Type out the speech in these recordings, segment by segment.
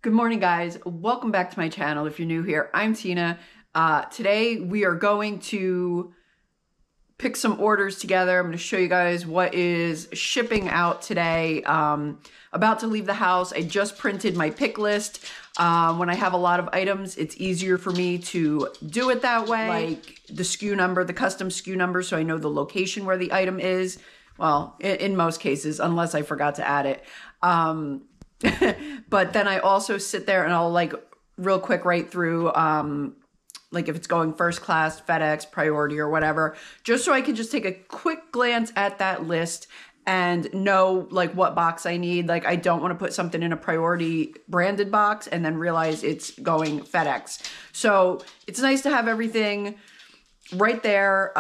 Good morning, guys. Welcome back to my channel. If you're new here, I'm Tina. Today we are going to pick some orders together. I'm going to show you guys what is shipping out today. About to leave the house. I just printed my pick list. When I have a lot of items, it's easier for me to do it that way. Like the SKU number, the custom SKU number, so I know the location where the item is. Well, in most cases, unless I forgot to add it. But then I also sit there and I'll like real quick write through, like if it's going first class, FedEx, priority or whatever, just so I can just take a quick glance at that list and know like what box I need. Like I don't want to put something in a priority branded box and then realize it's going FedEx. So it's nice to have everything right there.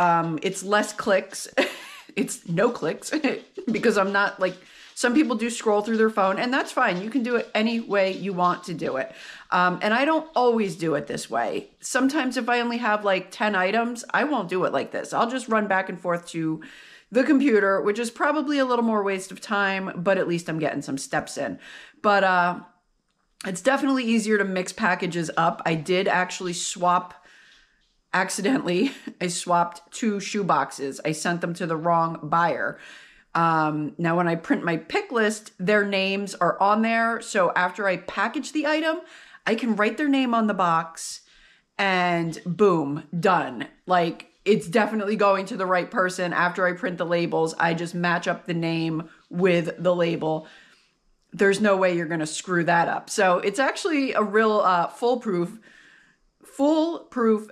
It's less clicks. It's no clicks because I'm not like, some people do scroll through their phone, and that's fine. You can do it any way you want to do it. And I don't always do it this way. Sometimes if I only have like 10 items, I won't do it like this. I'll just run back and forth to the computer, which is probably a little more waste of time, but at least I'm getting some steps in. But it's definitely easier to mix packages up. I did actually accidentally, I swapped 2 shoe boxes. I sent them to the wrong buyer. Now when I print my pick list, their names are on there. So after I package the item, I can write their name on the box and boom, done. Like it's definitely going to the right person. After I print the labels, I just match up the name with the label. There's no way you're going to screw that up. So it's actually a real, foolproof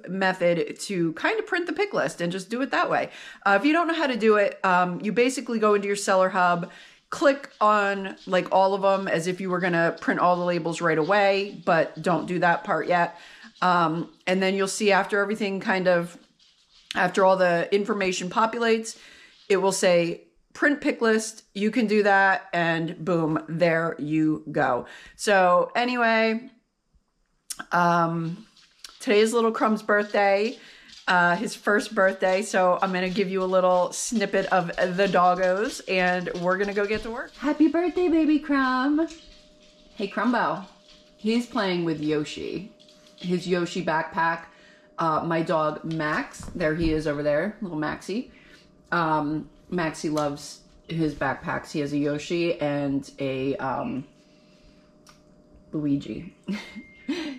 method to kind of print the pick list and just do it that way. If you don't know how to do it, you basically go into your seller hub, click on like all of them as if you were going to print all the labels right away, but don't do that part yet. And then you'll see after everything after all the information populates, it will say print pick list. You can do that and boom, there you go. So anyway, today is little Crumb's birthday, his first birthday, so I'm going to give you a little snippet of the doggos, and we're going to go get to work. Happy birthday, baby Crumb. Hey, Crumbo. He's playing with Yoshi, his Yoshi backpack. My dog, Max, there he is over there, little Maxie. Maxie loves his backpacks. He has a Yoshi and a Luigi.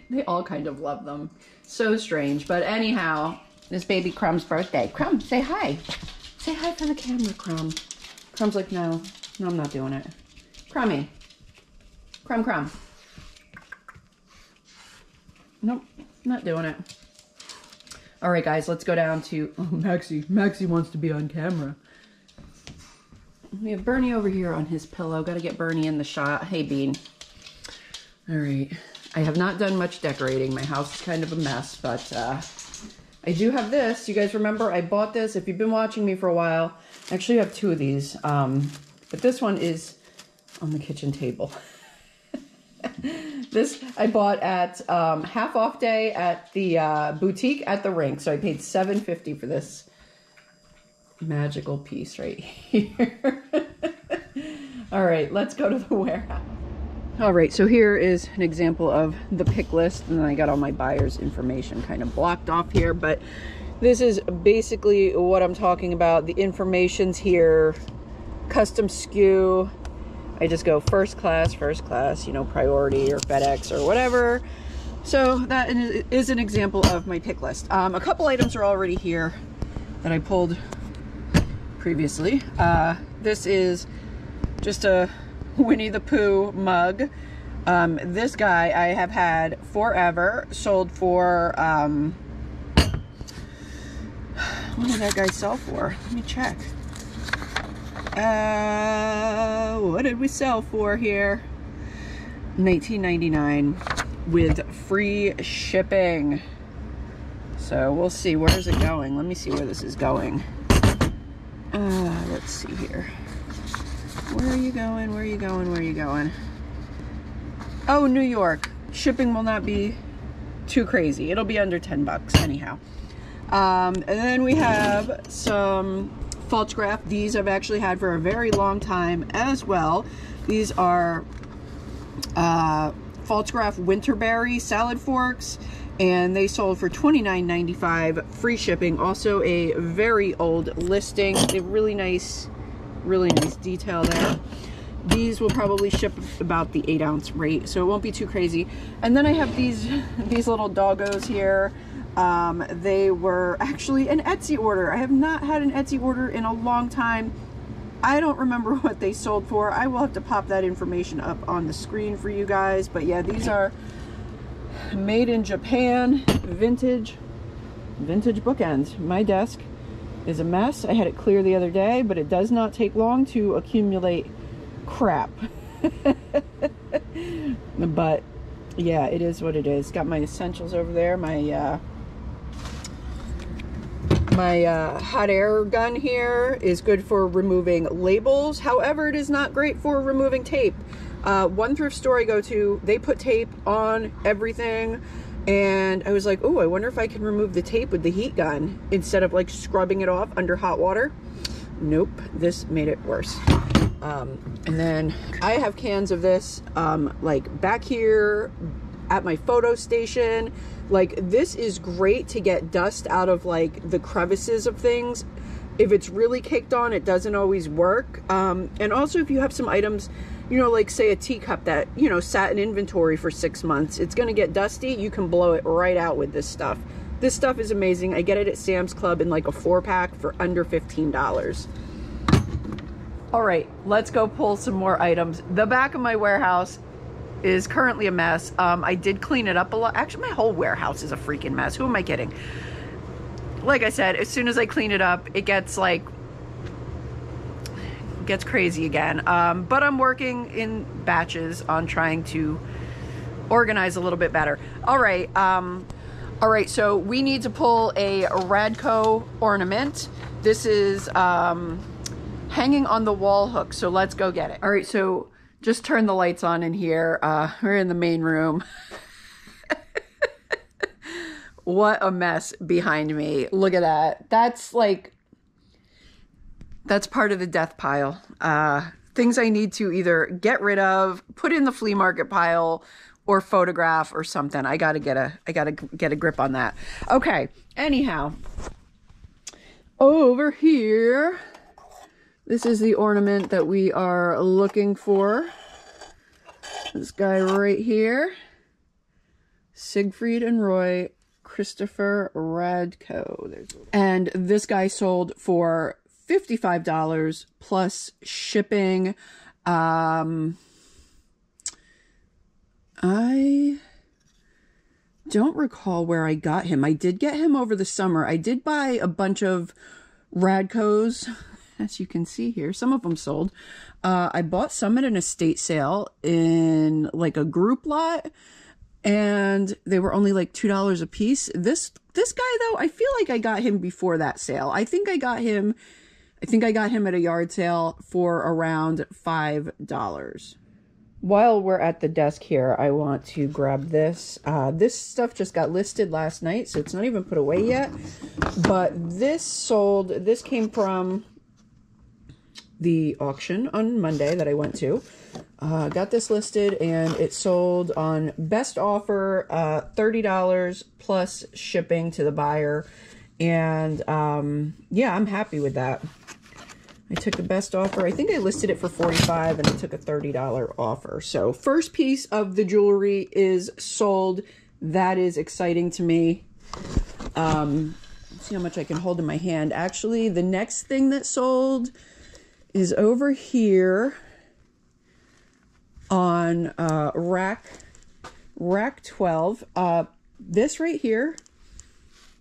They all kind of love them. So strange. But anyhow, this baby Crumb's birthday. Crumb, say hi. Say hi for the camera, Crumb. Crumb's like, no, I'm not doing it. Crummy. Crumb. Nope, not doing it. All right, guys, let's go down to... Oh, Maxie. Maxie wants to be on camera. We have Bernie over here on his pillow. Got to get Bernie in the shot. Hey, Bean. All right. I have not done much decorating. My house is kind of a mess, but I do have this. You guys remember I bought this. If you've been watching me for a while, I actually have 2 of these. But this one is on the kitchen table. This I bought at half off day at the boutique at the rink. So I paid $7.50 for this magical piece right here. All right, let's go to the warehouse. All right, so here is an example of the pick list, and then I got all my buyer's information kind of blocked off here, but this is basically what I'm talking about. The information's here, custom SKU. I just go first class, you know, priority or FedEx or whatever. So that is an example of my pick list. A couple items are already here that I pulled previously. This is just a Winnie the Pooh mug. This guy I have had forever, sold for, what did that guy sell for? Let me check. What did we sell for here? $19.99 with free shipping. So we'll see. Where is it going? Let me see where this is going. Let's see here. Where are you going? Where are you going? Where are you going? Oh, New York. Shipping will not be too crazy. It'll be under 10 bucks anyhow. And then we have some false graph. These I've actually had for a very long time as well. These are Faltzgraff Winterberry salad forks, and they sold for $29.95, free shipping. Also a very old listing, a really nice detail there. These will probably ship about the 8-ounce rate, so it won't be too crazy. And then I have these little doggos here. They were actually an Etsy order. I have not had an Etsy order in a long time. I don't remember what they sold for. I will have to pop that information up on the screen for you guys. But yeah, these are made in Japan, vintage bookends. My desk is a mess. I had it clear the other day, but it does not take long to accumulate crap. But yeah, it is what it is. Got my essentials over there. My hot air gun here is good for removing labels. However, it is not great for removing tape. One thrift store I go to, they put tape on everything, and I was like, oh, I wonder if I can remove the tape with the heat gun instead of like scrubbing it off under hot water. Nope, this made it worse. And then I have cans of this like back here at my photo station. Like, this is great to get dust out of like the crevices of things. If it's really caked on, it doesn't always work. And also if you have some items, you know, like say a teacup that, you know, sat in inventory for 6 months, it's going to get dusty. You can blow it right out with this stuff. This stuff is amazing. I get it at Sam's Club in like a 4-pack for under $15. All right, let's go pull some more items. The back of my warehouse is currently a mess. I did clean it up a lot. Actually, my whole warehouse is a freaking mess. Who am I kidding? Like I said, as soon as I clean it up, it gets crazy again. But I'm working in batches on trying to organize a little bit better. All right, so we need to pull a Radko Ornament. This is hanging on the wall hook, so let's go get it. All right, so just turn the lights on in here. We're in the main room. What a mess behind me. Look at that. That's part of the death pile. Things I need to either get rid of, put in the flea market pile, or photograph or something. I gotta get a grip on that. Okay, anyhow, over here, this is the ornament that we are looking for. This guy right here. Siegfried and Roy, Christopher Radko. And this guy sold for $55 plus shipping. I don't recall where I got him. I did get him over the summer. I did buy a bunch of Radkos. As you can see here, some of them sold. I bought some at an estate sale in like a group lot, and they were only like $2 a piece. This guy though, I feel like I got him before that sale. I think I got him at a yard sale for around $5. While we're at the desk here, I want to grab this. This stuff just got listed last night, so it's not even put away yet. But this came from the auction on Monday that I went to. Got this listed, and it sold on best offer, $30 plus shipping to the buyer. And yeah, I'm happy with that. I took the best offer. I think I listed it for $45 and I took a $30 offer. So first piece of the jewelry is sold. That is exciting to me. Let's see how much I can hold in my hand. Actually, the next thing that sold is over here on rack 12. This right here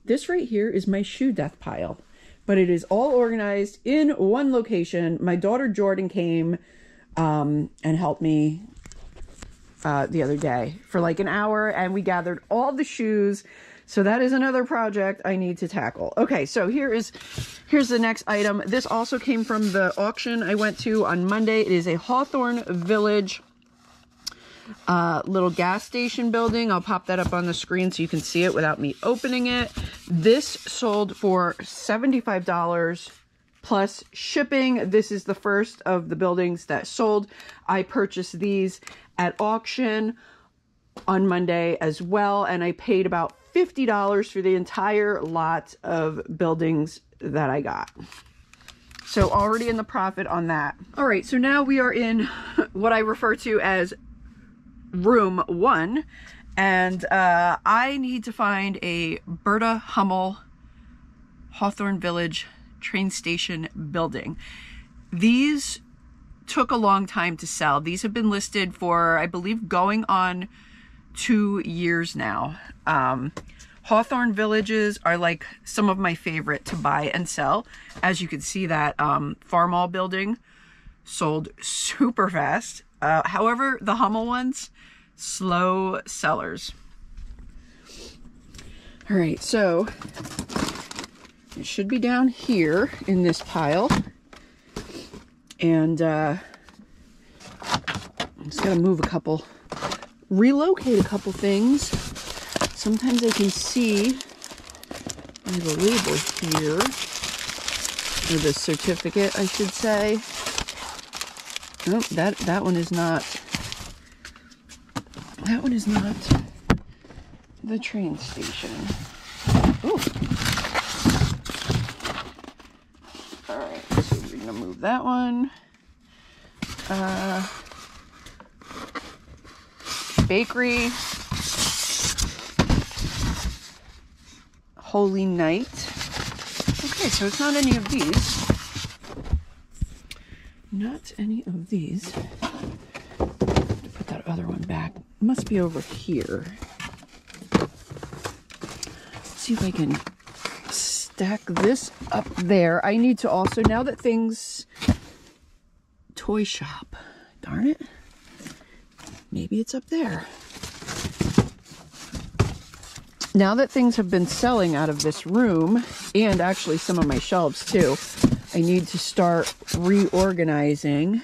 is my shoe death pile, but it is all organized in one location. My daughter Jordan came and helped me the other day for like an hour, and we gathered all the shoes. So that is another project I need to tackle. Okay, so here's the next item. This also came from the auction I went to on Monday. It is a Hawthorne Village little gas station building. I'll pop that up on the screen so you can see it without me opening it. This sold for $75 plus shipping. This is the first of the buildings that sold. I purchased these at auction. on Monday as well, and I paid about $50 for the entire lot of buildings that I got. So already in the profit on that. All right, so now we are in what I refer to as room 1, and I need to find a Berta Hummel Hawthorne Village train station building. These took a long time to sell. These have been listed for, I believe, going on 2 years now. Hawthorne villages are like some of my favorite to buy and sell. As you can see, that Farmall building sold super fast. However, the Hummel ones, slow sellers. All right, so it should be down here in this pile. And I'm just gonna move relocate a couple things. Sometimes I can see the label here, or the certificate, I should say. Oh, that one is not. That one is not the train station. Oh. All right, so we're gonna move that one. Bakery. Holy Night. Okay, so it's not any of these. Not any of these. Put that other one back. It must be over here. Let's see if I can stack this up there. I need to also, now that things... Toy shop. Darn it. Maybe it's up there. Now that things have been selling out of this room, and actually some of my shelves too, I need to start reorganizing.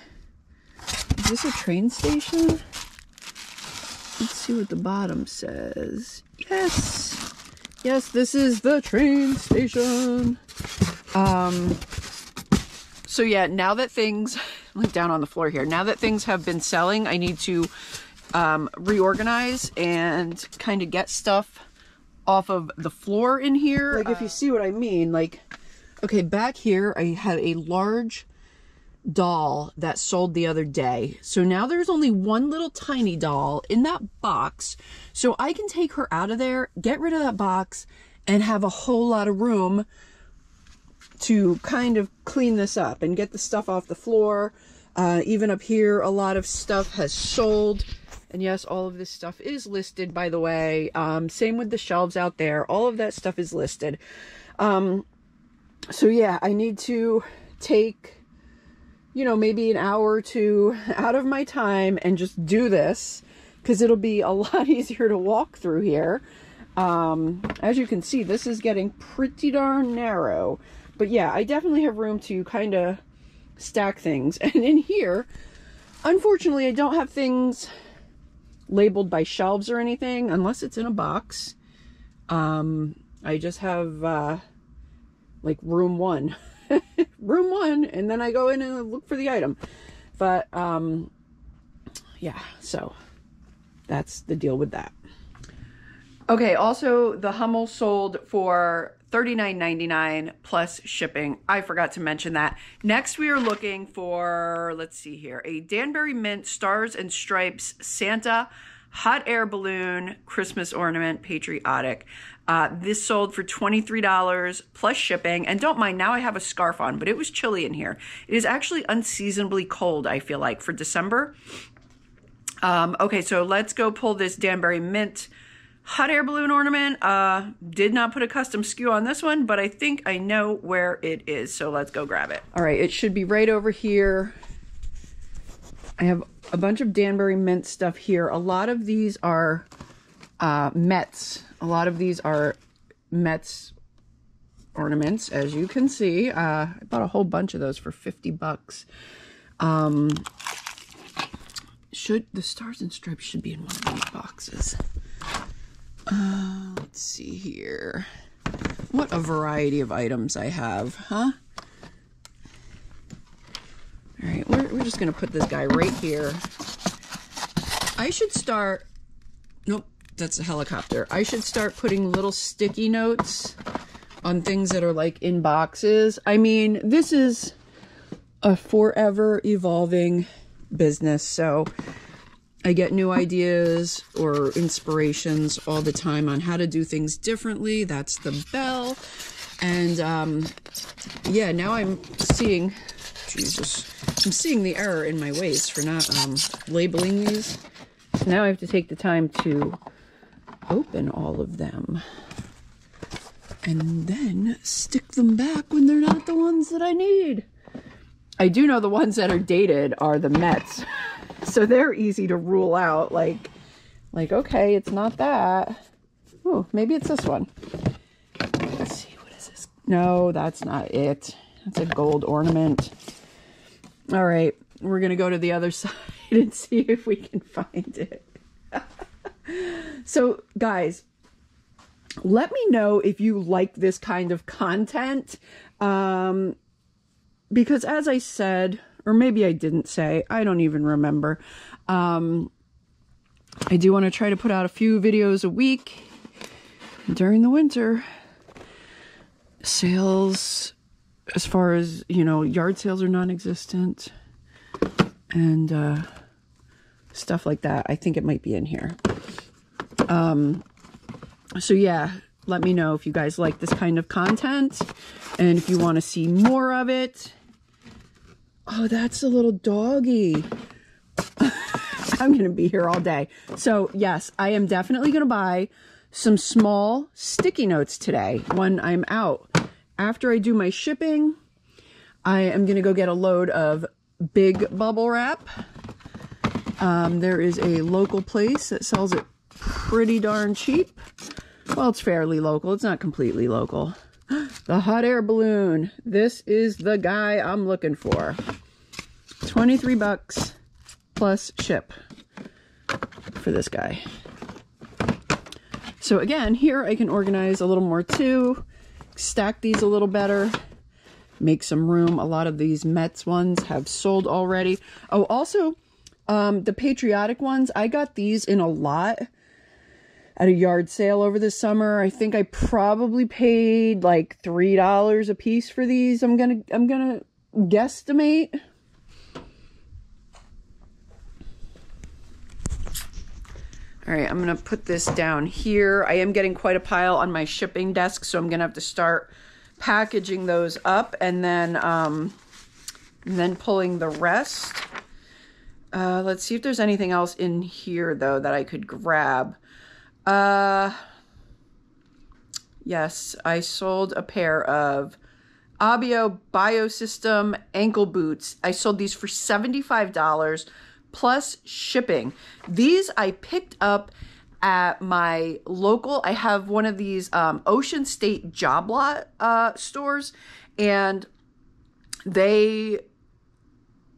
Is this a train station? Let's see what the bottom says. Yes! Yes, this is the train station. So yeah, now that things, look down on the floor here, now that things have been selling, I need to reorganize and kind of get stuff off of the floor in here. Like, if you see what I mean, like, okay, back here I had a large doll that sold the other day. So now there's only one little tiny doll in that box. So I can take her out of there, get rid of that box, and have a whole lot of room to kind of clean this up and get the stuff off the floor. Even up here, a lot of stuff has sold. And yes, all of this stuff is listed, by the way. Same with the shelves out there. All of that stuff is listed. So yeah, I need to take, you know, maybe an hour or two out of my time and just do this, because it'll be a lot easier to walk through here. As you can see, this is getting pretty darn narrow. But yeah, I definitely have room to kind of stack things. And in here, unfortunately, I don't have things labeled by shelves or anything, unless it's in a box. I just have like room 1. Room 1, and then I go in and look for the item. But yeah, so that's the deal with that. Okay, also the Hummel sold for $39.99 plus shipping. I forgot to mention that. Next, we are looking for, let's see here, a Danbury Mint Stars and Stripes Santa hot air balloon Christmas ornament, patriotic. This sold for $23 plus shipping. And don't mind, now I have a scarf on, but it was chilly in here. It is actually unseasonably cold, I feel like, for December. Okay, so let's go pull this Danbury Mint hot air balloon ornament. Did not put a custom SKU on this one, but I think I know where it is. So let's go grab it. All right, it should be right over here. I have a bunch of Danbury Mint stuff here. A lot of these are Mets. A lot of these are Mets ornaments, as you can see. I bought a whole bunch of those for 50 bucks. The Stars and Stripes should be in one of these boxes. Let's see here. What a variety of items I have, huh? All right, we're just gonna put this guy right here. I should start Nope, that's a helicopter. I should start putting little sticky notes on things that are like in boxes. I mean, this is a forever evolving business, so I get new ideas or inspirations all the time on how to do things differently. That's the bell. And yeah, now I'm seeing, Jesus, I'm seeing the error in my ways for not labeling these. So now I have to take the time to open all of them and then stick them back when they're not the ones that I need. I do know the ones that are dated are the Mets. So they're easy to rule out. Like, okay, it's not that. Oh, maybe it's this one. Let's see, what is this? No, that's not it. That's a gold ornament. All right, we're going to go to the other side and see if we can find it. So, guys, let me know if you like this kind of content. Because as I said, or maybe I didn't say, I don't even remember. I do want to try to put out a few videos a week during the winter. Sales, as far as, you know, yard sales are non-existent. And stuff like that. I think it might be in here. So yeah, let me know if you guys like this kind of content. And if you want to see more of it. Oh, that's a little doggy. I'm going to be here all day. So yes, I am definitely going to buy some small sticky notes today when I'm out. After I do my shipping, I am going to go get a load of big bubble wrap. There is a local place that sells it pretty darn cheap. Well, it's fairly local. It's not completely local. The hot air balloon. This is the guy I'm looking for. 23 bucks plus ship for this guy. So again, here I can organize a little more too. Stack these a little better. Make some room. A lot of these Mets ones have sold already. Oh, also, the patriotic ones, I got these in a lot at a yard sale over the summer. I think I probably paid like $3 a piece for these. I'm gonna guesstimate. All right, I'm gonna put this down here. I am getting quite a pile on my shipping desk, so I'm gonna have to start packaging those up and then pulling the rest. Let's see if there's anything else in here though that I could grab. Yes, I sold a pair of Argyl Biosystem ankle boots. I sold these for $75 plus shipping. These I picked up at my local, I have one of these Ocean State job lot stores, and they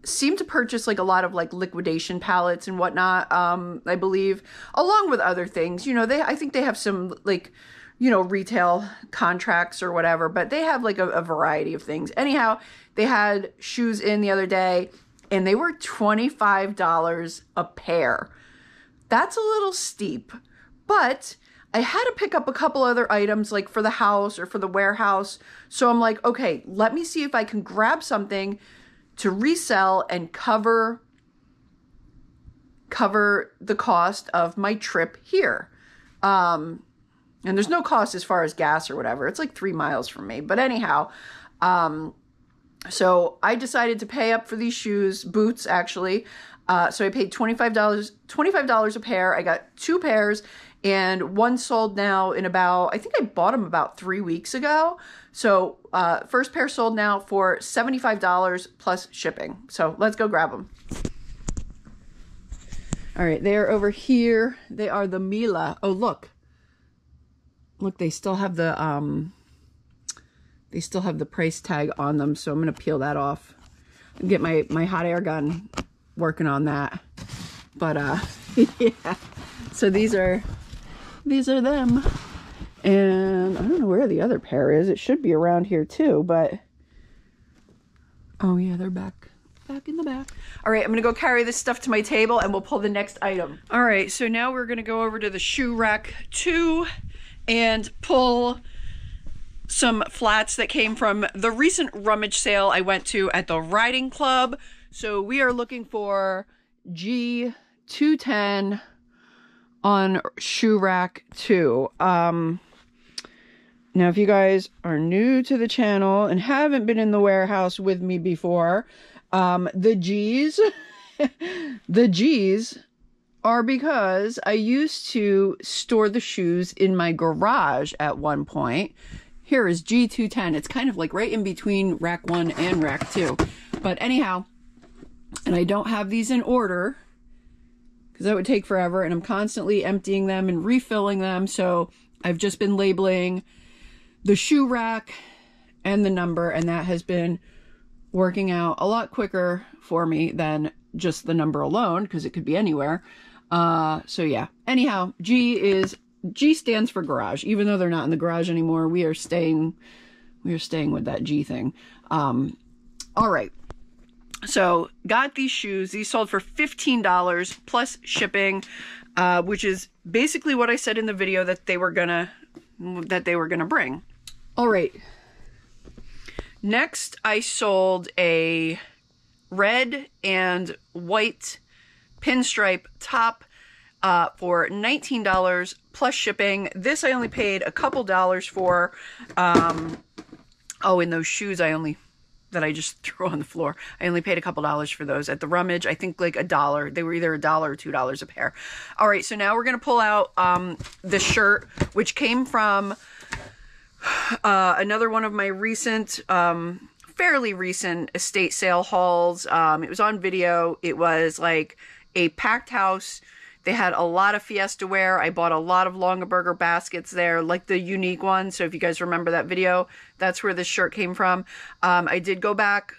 seem to purchase like a lot of like liquidation pallets and whatnot, I believe, along with other things. You know, I think they have some like, you know, retail contracts or whatever, but they have like a variety of things. Anyhow, they had shoes in the other day and they were $25 a pair. That's a little steep, but I had to pick up a couple other items like for the house or for the warehouse. So I'm like, okay, let me see if I can grab something to resell and cover the cost of my trip here. And there's no cost as far as gas or whatever. It's like 3 miles from me. But anyhow, so I decided to pay up for these shoes, boots actually. So I paid $25 a pair. I got 2 pairs and one sold now in about, I think I bought them about 3 weeks ago. So first pair sold now for $75 plus shipping. So let's go grab them. All right, they are over here. They are the Mila. Oh, look. Look, they still have the price tag on them. So I'm going to peel that off and get my hot air gun working on that. But yeah. So these are them. And I don't know where the other pair is. It should be around here too, but oh yeah, they're back Back in the back. All right, I'm gonna go carry this stuff to my table and we'll pull the next item. All right, so now we're gonna go over to the shoe rack 2 and pull some flats that came from the recent rummage sale I went to at the riding club. So we are looking for G210 on shoe rack 2. Now if you guys are new to the channel and haven't been in the warehouse with me before, the G's the G's are because I used to store the shoes in my garage at one point. Here is G210. It's kind of like right in between rack 1 and rack 2. But anyhow, and I don't have these in order because that would take forever, and I'm constantly emptying them and refilling them. So I've just been labeling the shoe rack and the number, and that has been working out a lot quicker for me than just the number alone, because it could be anywhere. So yeah, anyhow, G stands for garage. Even though they're not in the garage anymore, we are staying with that G thing. All right, so got these shoes. These sold for $15 plus shipping, which is basically what I said in the video that they were gonna bring. All right, next I sold a red and white pinstripe top for $19 plus shipping. This I only paid a couple dollars for. Oh, and those shoes that I just threw on the floor, I only paid a couple dollars for those at the rummage. I think like $1. They were either $1 or $2 a pair. All right, so now we're gonna pull out the shirt, which came from another one of my recent, fairly recent estate sale hauls. It was on video. It was like a packed house. They had a lot of Fiesta wear. I bought a lot of Longaberger baskets there, like the unique ones. So if you guys remember that video, that's where this shirt came from. I did go back,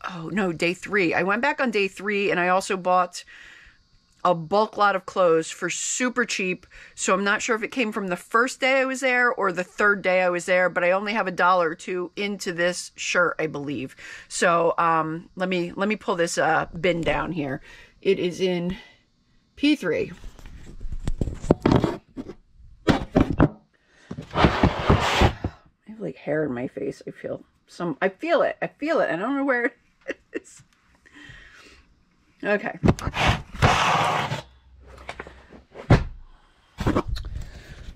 oh no, day 3. I went back on day 3, and I also bought a bulk lot of clothes for super cheap. So I'm not sure if it came from the first day I was there or the third day I was there, but I only have $1 or $2 into this shirt, I believe. So let me pull this bin down here. It is in P3. I have like hair in my face. I feel it. I don't know where it is. Okay.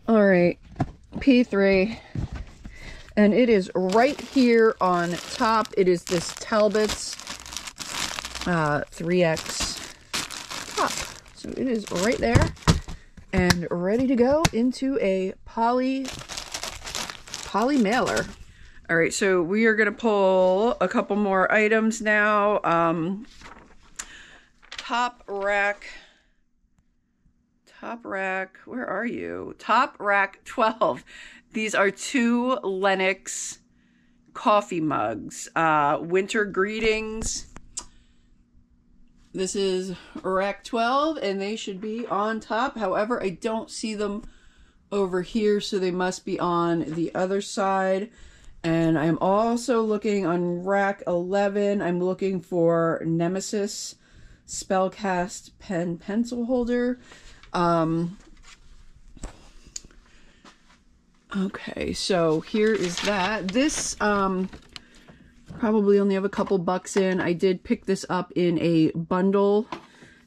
All right, P3, and it is right here on top. It is this Talbot's 3X top. So it is right there and ready to go into a poly mailer. All right, so we are gonna pull a couple more items now. Top rack, where are you? Top rack 12. These are 2 Lennox coffee mugs. Winter greetings. This is rack 12, and they should be on top. However, I don't see them over here, so they must be on the other side. And I'm also looking on rack 11. I'm looking for Nemesis Spellcast pen pencil holder. Okay, so here is that. This probably only have a couple bucks in. I did pick this up in a bundle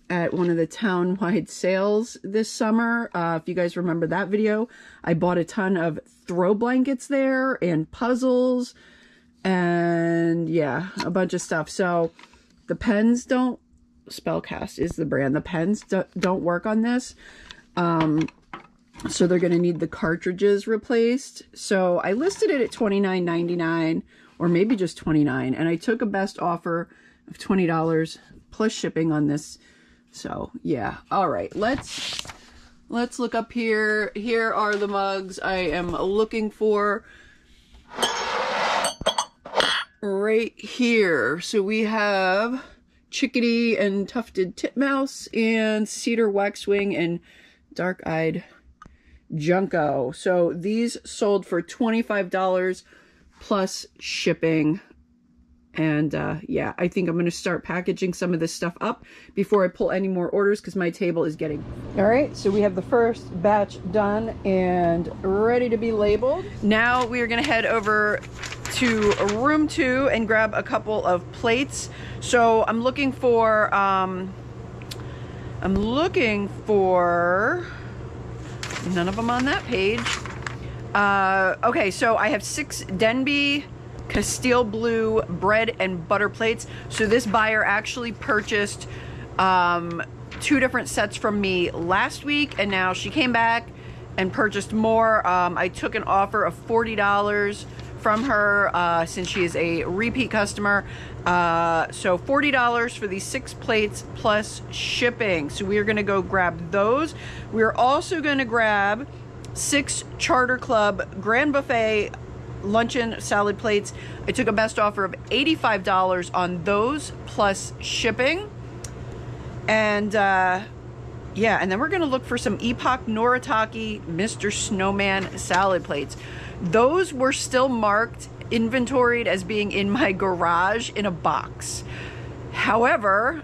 at one of the town-wide sales this summer. If you guys remember that video, I bought a ton of throw blankets there and puzzles and yeah, a bunch of stuff. So the pens don't, Spellcast is the brand. The pens don't work on this. So they're going to need the cartridges replaced. So I listed it at $29.99 or maybe just $29, and I took a best offer of $20 plus shipping on this. So yeah. All right, let's look up here. Here are the mugs I am looking for right here. So we have Chickadee and Tufted Titmouse and Cedar Waxwing and Dark-Eyed Junco. So these sold for $25 plus shipping, And yeah, I think I'm going to start packaging some of this stuff up before I pull any more orders because my table is getting... All right, so we have the first batch done and ready to be labeled. Now we are going to head over to room 2 and grab a couple of plates. So I'm looking for none of them on that page. Okay, so I have 6 Denby Castile Blue bread and butter plates. So this buyer actually purchased 2 different sets from me last week, and now she came back and purchased more. I took an offer of $40 from her since she is a repeat customer. So $40 for these 6 plates plus shipping. So we are going to go grab those. We're also going to grab 6 Charter Club Grand Buffet luncheon salad plates. I took a best offer of $85 on those plus shipping. And yeah, and then we're gonna look for some Epoch Noritake Mr. Snowman salad plates. Those were still marked, inventoried as being in my garage in a box. However,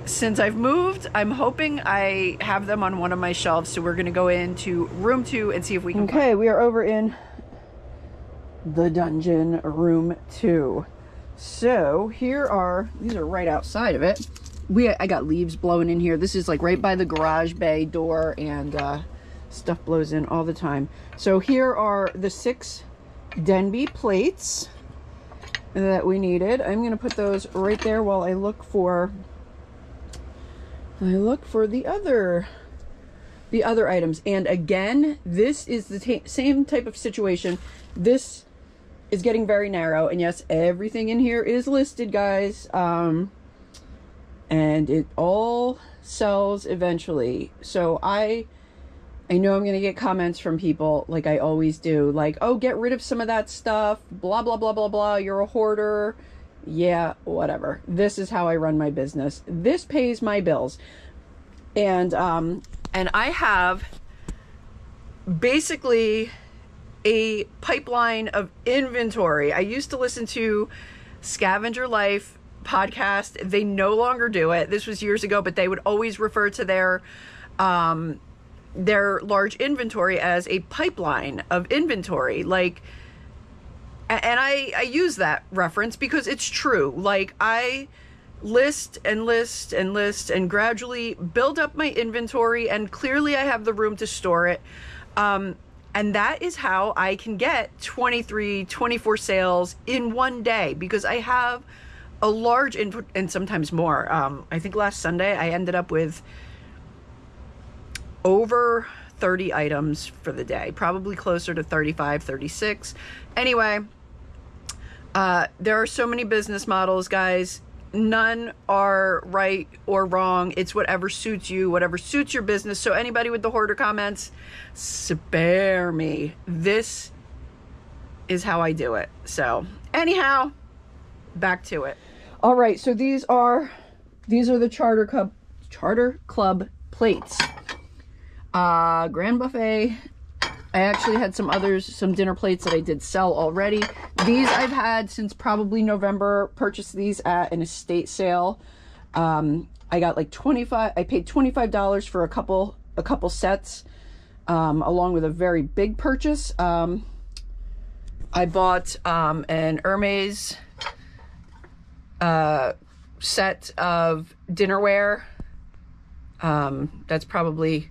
since I've moved, I'm hoping I have them on one of my shelves. So we're gonna go into room 2 and see if we can... Okay, we are over in the dungeon, room 2. So here are, these are right outside of it. I got leaves blowing in here. This is like right by the garage bay door, and stuff blows in all the time. So here are the 6 Denby plates that we needed. I'm gonna put those right there while I look for the other items. And again, this is the same type of situation. This is getting very narrow, and yes, everything in here is listed, guys, and it all sells eventually. So I know I'm gonna get comments from people, like I always do, like, oh, get rid of some of that stuff, blah blah blah blah blah, you're a hoarder. Yeah, whatever. This is how I run my business. This pays my bills. And I have basically a pipeline of inventory. I used to listen to Scavenger Life podcast. They no longer do it. This was years ago, but they would always refer to their large inventory as a pipeline of inventory. Like, and I use that reference because it's true. Like, I list and list and list and gradually build up my inventory, and clearly I have the room to store it. And that is how I can get 23, 24 sales in one day, because I have a large input, and sometimes more. I think last Sunday I ended up with over 30 items for the day, probably closer to 35, 36. Anyway, there are so many business models, guys. None are right or wrong. It's whatever suits you, whatever suits your business. So anybody with the hoarder comments, spare me. This is how I do it. So anyhow, back to it. All right, so these are the Charter Club plates. Grand Buffet. I actually had some others, some dinner plates that I did sell already. These I've had since probably November. Purchased these at an estate sale. I got like I paid $25 for a couple sets, along with a very big purchase. I bought an Hermes set of dinnerware. That's probably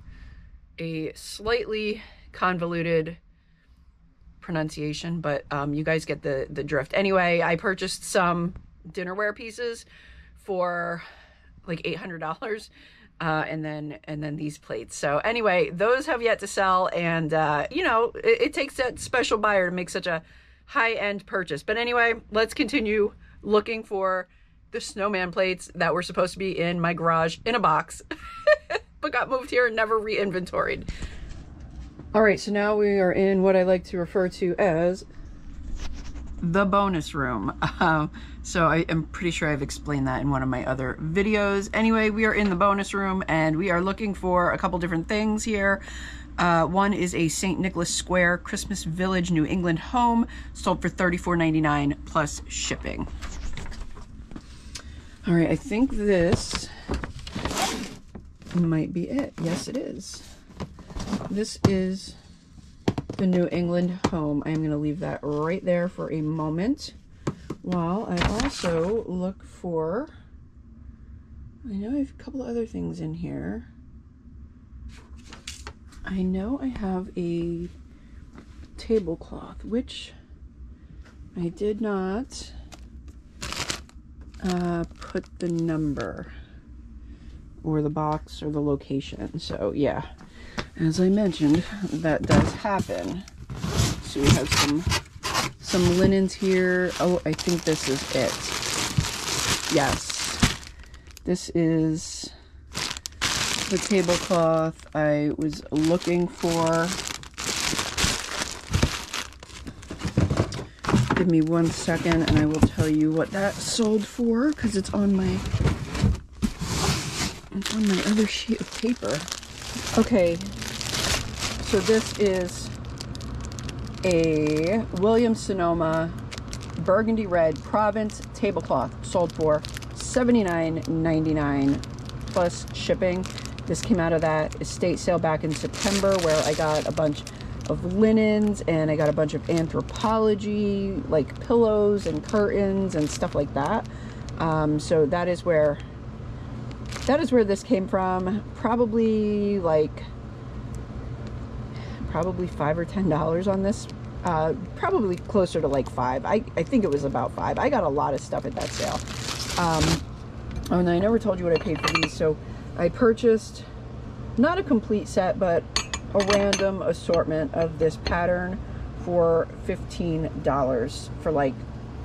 a slightly convoluted pronunciation, but you guys get the drift. Anyway, I purchased some dinnerware pieces for like $800, and then these plates. So anyway, those have yet to sell, and you know, it takes that special buyer to make such a high-end purchase. But anyway, let's continue looking for the snowman plates that were supposed to be in my garage in a box but got moved here and never re-inventoried. All right, so now we are in what I like to refer to as the bonus room. So I am pretty sure I've explained that in one of my other videos. Anyway, we are in the bonus room, and we are looking for a couple different things here. One is a St. Nicholas Square Christmas Village New England home, sold for $34.99 plus shipping. All right, I think this might be it. Yes, it is. This is the New England home. I'm going to leave that right there for a moment while I also look for, I know I have a couple of other things in here. I know I have a tablecloth, which I did not put the number or the box or the location. So yeah, as I mentioned, that does happen. So we have some linens here. Oh, I think this is it. Yes, this is the tablecloth I was looking for. Give me 1 second and I will tell you what that sold for, because it's on my other sheet of paper. Okay, so this is a Williams-Sonoma burgundy red Provence tablecloth, sold for $79.99 plus shipping. This came out of that estate sale back in September, where I got a bunch of linens and I got a bunch of Anthropologie like pillows and curtains and stuff like that. So that is where this came from. Probably $5 or $10 on this. Probably closer to like $5. I think it was about $5. I got a lot of stuff at that sale. Oh, and I never told you what I paid for these. So I purchased not a complete set, but a random assortment of this pattern for $15 for like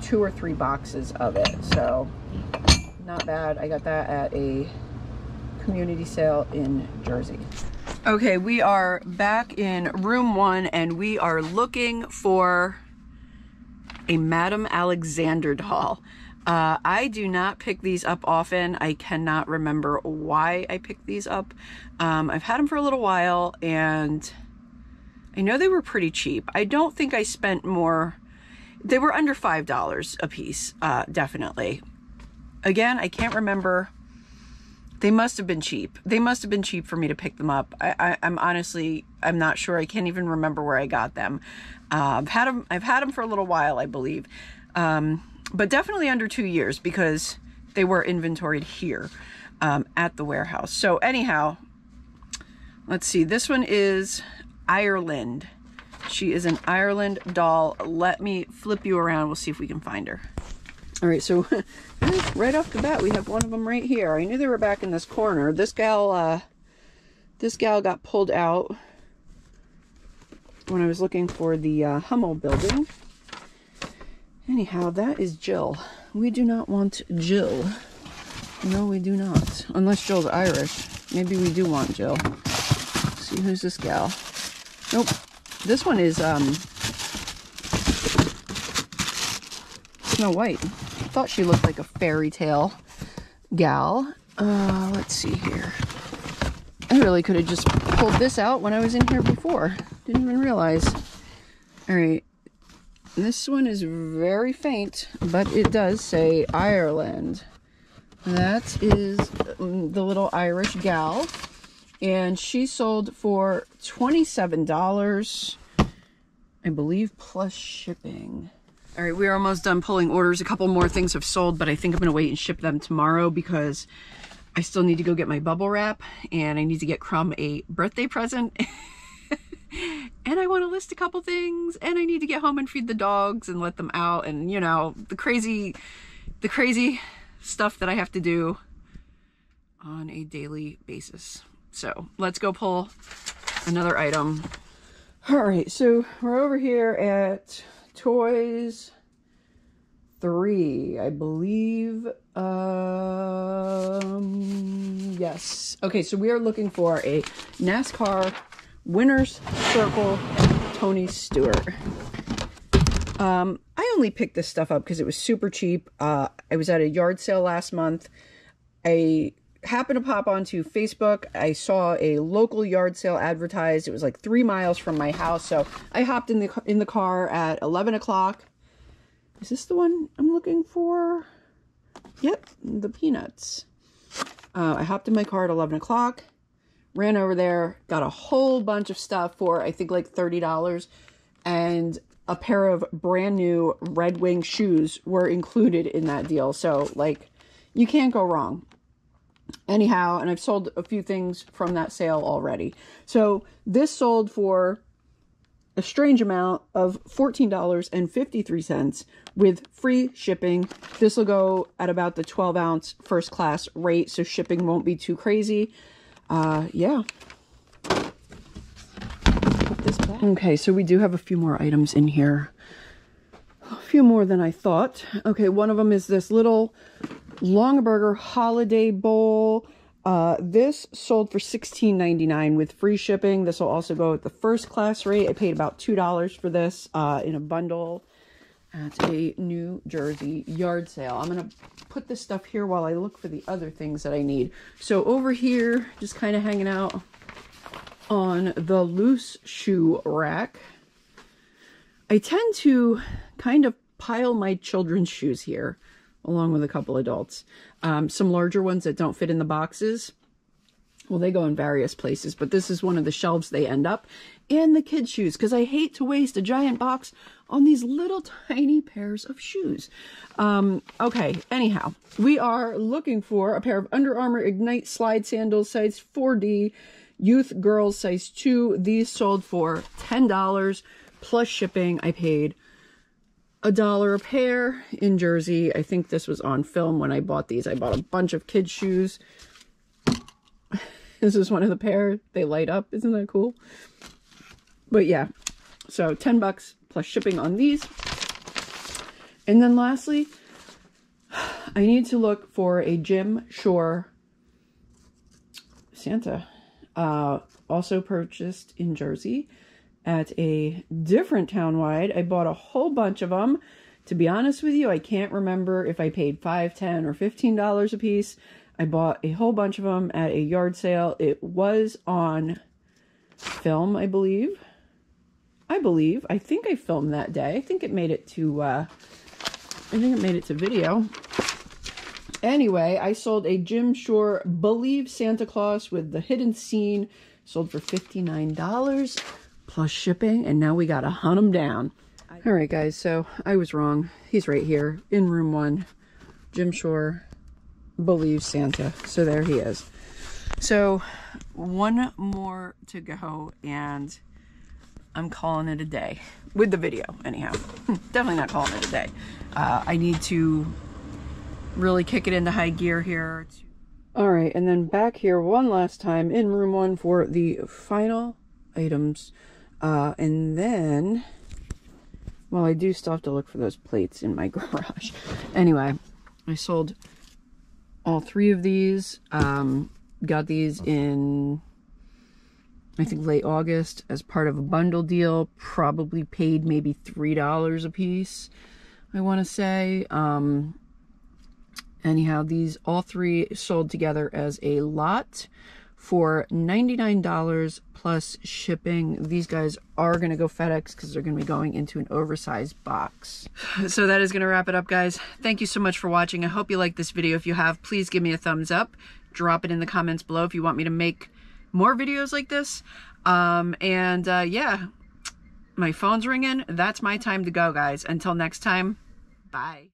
2 or 3 boxes of it. So not bad. I got that at a community sale in Jersey. Okay, we are back in room 1 and we are looking for a Madame Alexander doll. I do not pick these up often. I cannot remember why I picked these up. I've had them for a little while and I know they were pretty cheap. I don't think I spent more. They were under $5 a piece, definitely. Again, I can't remember. They must have been cheap. They must have been cheap for me to pick them up. I'm honestly, I'm not sure. I can't even remember where I got them. I've had them for a little while, I believe. But definitely under 2 years, because they were inventoried here at the warehouse. So anyhow, let's see. This one is Ireland. She is an Ireland doll. Let me flip you around. We'll see if we can find her. All right, so right off the bat, we have one of them right here. I knew they were back in this corner. This gal got pulled out when I was looking for the Hummel building. Anyhow, that is Jill. We do not want Jill. No, we do not. Unless Jill's Irish. Maybe we do want Jill. Let's see, who's this gal? Nope. This one is Snow White. I thought she looked like a fairy tale gal. Let's see here. I really could have just pulled this out when I was in here before. Didn't even realize. All right. This one is very faint, but it does say Ireland. That is the little Irish gal, and she sold for $27, I believe, plus shipping. All right, we're almost done pulling orders. A couple more things have sold, but I think I'm going to wait and ship them tomorrow because I still need to go get my bubble wrap, and I need to get Crumb a birthday present. And I want to list a couple things, and I need to get home and feed the dogs and let them out, and you know, the crazy stuff that I have to do on a daily basis. So let's go pull another item. All right, so we're over here at Toys 3, I believe. Yes. Okay, so we are looking for a NASCAR Winner's Circle Tony Stewart. I only picked this stuff up because it was super cheap. I was at a yard sale last month. I happened to pop onto Facebook. I saw a local yard sale advertised. It was like 3 miles from my house, so I hopped in the car at 11 o'clock. Is this the one I'm looking for? Yep, the peanuts. I hopped in my car at 11 o'clock, ran over there, got a whole bunch of stuff for, I think, like $30, and a pair of brand new Red Wing shoes were included in that deal. So, like, you can't go wrong. Anyhow, and I've sold a few things from that sale already. So, this sold for a strange amount of $14.53 with free shipping. This will go at about the 12-ounce first class rate, so shipping won't be too crazy. Yeah. Put this back. Okay, so we do have a few more items in here. A few more than I thought. Okay, one of them is this little Longaberger holiday bowl. This sold for $16.99 with free shipping. This will also go at the first class rate. I paid about $2 for this in a bundle at a New Jersey yard sale. I'm going to put this stuff here while I look for the other things that I need. So over here, just kind of hanging out on the loose shoe rack, I tend to kind of pile my children's shoes here, along with a couple adults. Some larger ones that don't fit in the boxes. Well, they go in various places, but this is one of the shelves they end up. And the kids' shoes, because I hate to waste a giant box on these little tiny pairs of shoes. Okay, anyhow, we are looking for a pair of Under Armour Ignite slide sandals, size 4D, youth girls, size 2. These sold for $10 plus shipping. I paid $1 a pair in Jersey. I think this was on film when I bought these. I bought a bunch of kids' shoes. This is one of the pair. They light up. Isn't that cool? But yeah, so $10 plus shipping on these. And then lastly, I need to look for a Jim Shore Santa. Also purchased in Jersey at a different town-wide. I bought a whole bunch of them. To be honest with you, I can't remember if I paid $5, $10, or $15 a piece. I bought a whole bunch of them at a yard sale. It was on film, I believe. I think I filmed that day. I think it made it to video. Anyway, I sold a Jim Shore Believe Santa Claus with the hidden scene. Sold for $59 plus shipping, and now we gotta hunt him down. All right, guys, so I was wrong. He's right here in room 1. Jim Shore Believe Santa. So there he is. So one more to go, and I'm calling it a day with the video. Anyhow, definitely not calling it a day. I need to really kick it into high gear here. All right, and then back here one last time in room 1 for the final items. And then, well, I do still have to look for those plates in my garage. Anyway, I sold all 3 of these. Got these in, I think, late August as part of a bundle deal. Probably paid maybe $3 a piece, I want to say. Anyhow, these all 3 sold together as a lot for $99 plus shipping. These guys are going to go FedEx because they're going to be going into an oversized box. So that is going to wrap it up, guys. Thank you so much for watching. I hope you liked this video. If you have, please give me a thumbs up. Drop it in the comments below if you want me to make more videos like this. Yeah, my phone's ringing. That's my time to go, guys. Until next time, bye.